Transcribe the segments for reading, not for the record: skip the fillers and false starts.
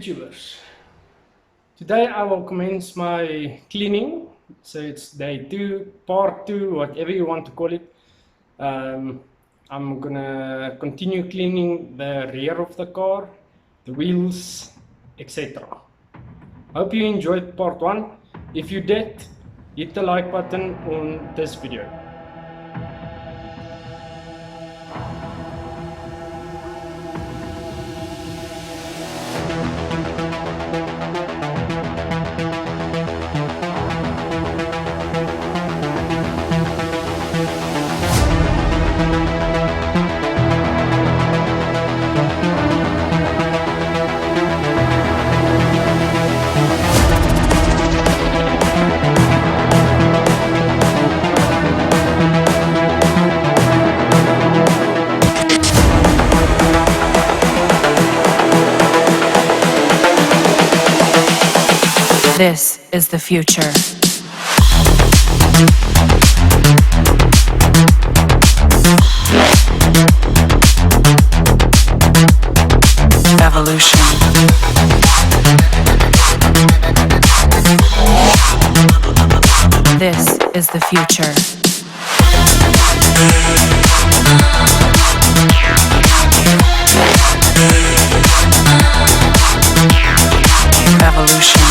YouTubers. Today I will commence my cleaning, so it's day 2, part 2, whatever you want to call it. I'm gonna continue cleaning the rear of the car, the wheels, etc. Hope you enjoyed part 1. If you did, hit the like button on this video. This is the future. Evolution. This is the future. Evolution.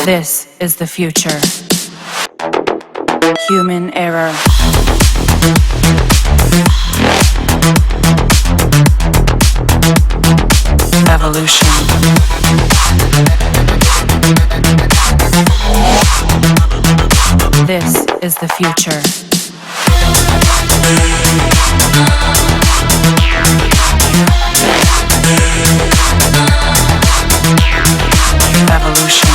This is the future. Human error. Evolution. This is the future. Evolution.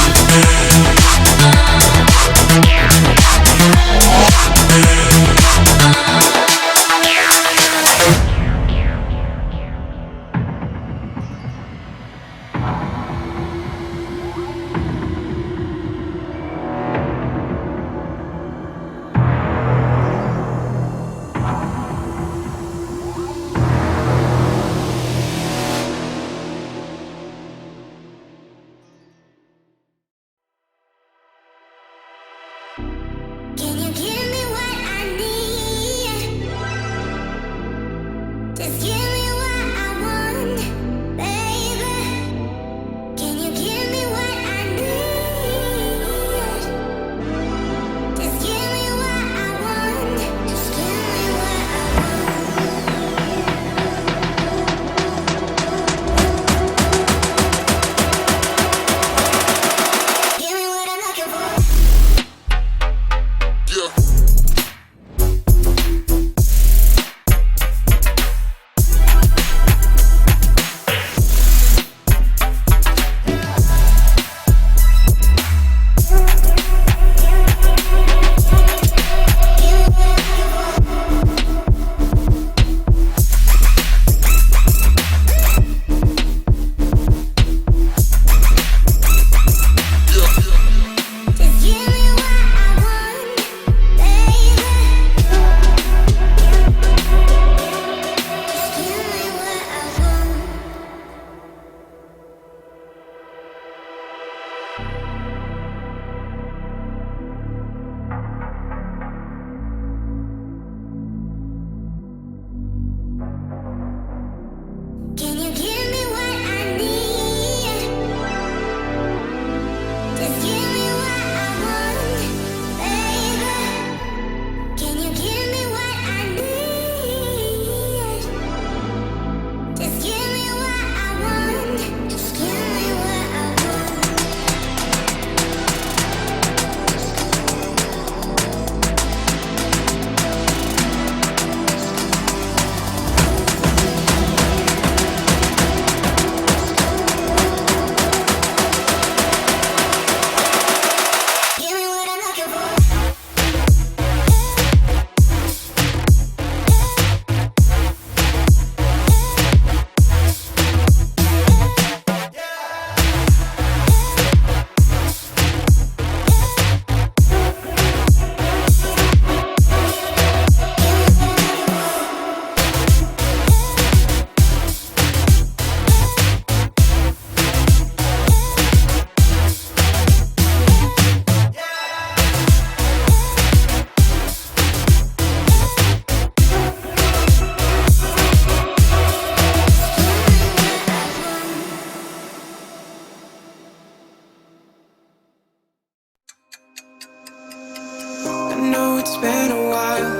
it's been a while.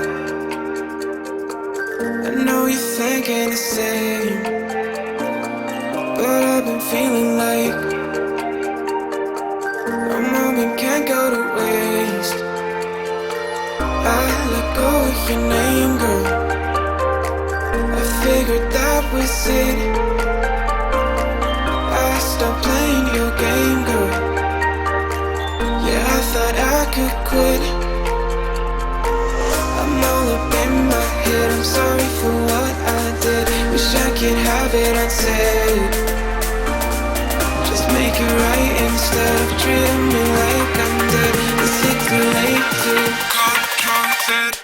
I know you're thinking the same, but I've been feeling like a moment can't go to waste. I let go of your name, girl. I figured that was it. I stopped playing your game, girl. Yeah, I thought I could quit. I'm all up in my head, I'm sorry for what I did. Wish I could have it unsaid. Just make it right instead of treating me like I'm dead. Is it too late to call it?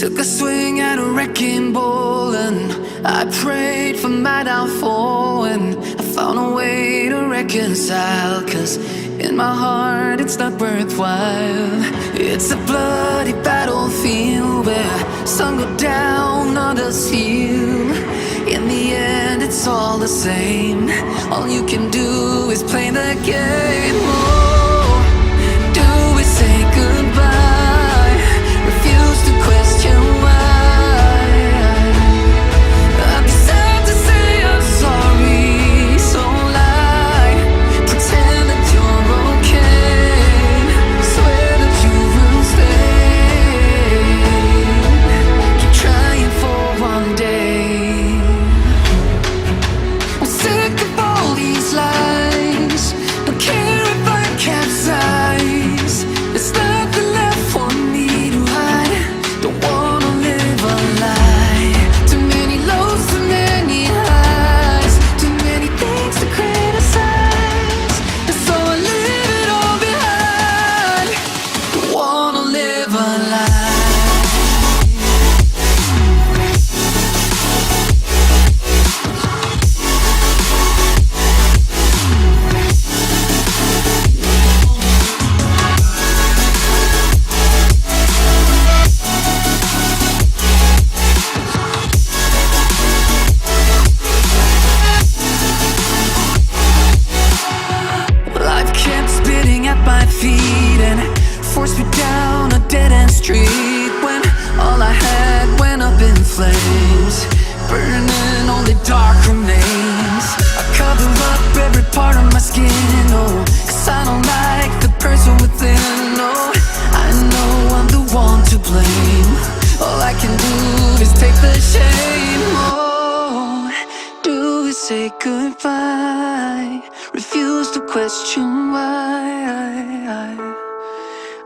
Took a swing at a wrecking ball and I prayed for my downfall, and I found a way to reconcile, 'cause in my heart it's not worthwhile. It's a bloody battlefield where some go down, others heal. In the end it's all the same. All you can do is play the game. Oh, do we say goodbye? Refuse to question why. I'm sad to say I'm sorry, so lie. Pretend that you're okay. Swear that you will stay. Keep trying for one day. I'm sick of all these lies. Don't care if I capsize. There's nothing left for me to hide. Don't wanna live a lie. Too many lows, too many highs. Too many things to criticize. And so I leave it all behind. Don't wanna live a lie. Life kept spitting at my feet and forced me down a dead-end street, when all I had went up in flames, burning only dark remains. I cover up every part of my skin, oh, 'cause I don't like the person within. Oh, I know I'm the one to blame. All I can do is take the shame. Oh, do we say goodbye? Refuse to question why.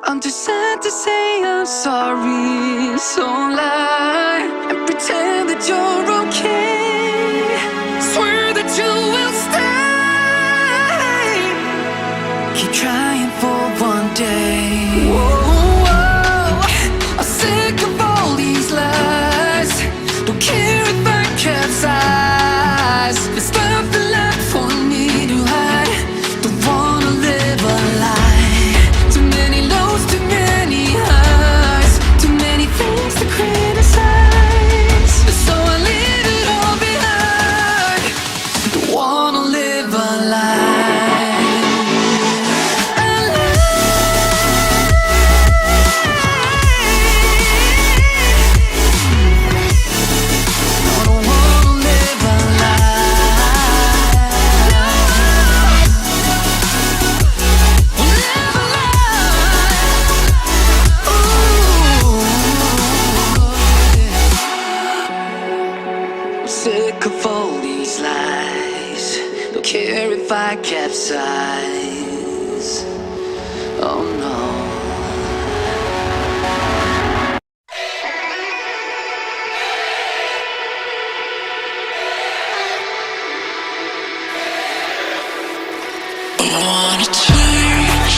I'm too sad to say I'm sorry, so lie and pretend that you're okay. Swear that you will stay. Keep trying for one day. Whoa, I'm sick of all these lies. Don't care if I capsize. There's nothing left for me to hide. Don't wanna live a lie. Too many lows, too many highs. Too many things to criticize. So I leave it all behind. Don't wanna live a lie. Sick of all these lies. Don't care if I capsize. Oh no. I wanna change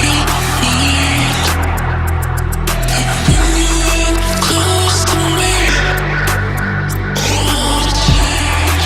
your mind. Close to me. I wanna change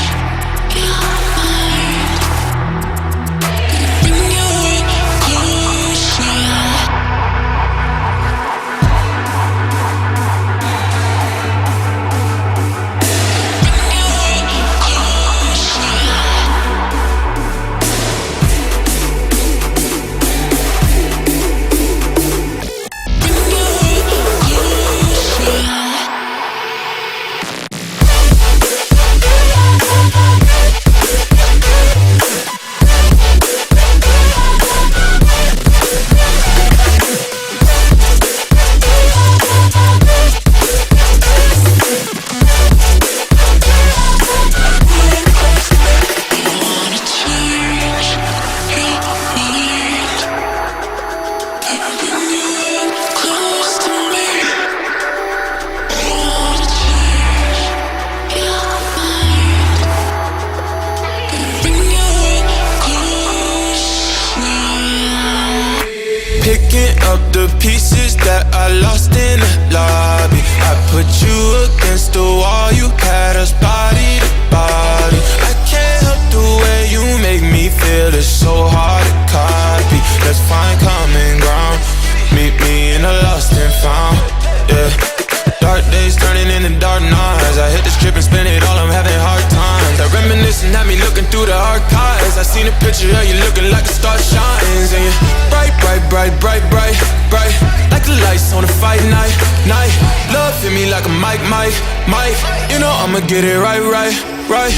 and had me looking through the archives. I seen a picture of you looking like the star shines. And you're bright, bright, bright, bright, bright, bright, like the lights on a fight night, night. Love hit me like a mic, mic, mic. You know I'ma get it right, right, right.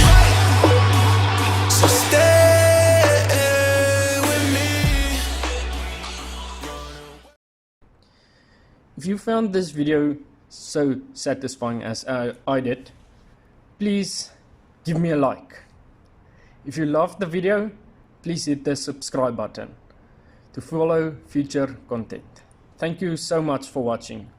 So stay with me. If you found this video so satisfying as I did, please give me a like. If you loved the video, please hit the subscribe button to follow future content. Thank you so much for watching.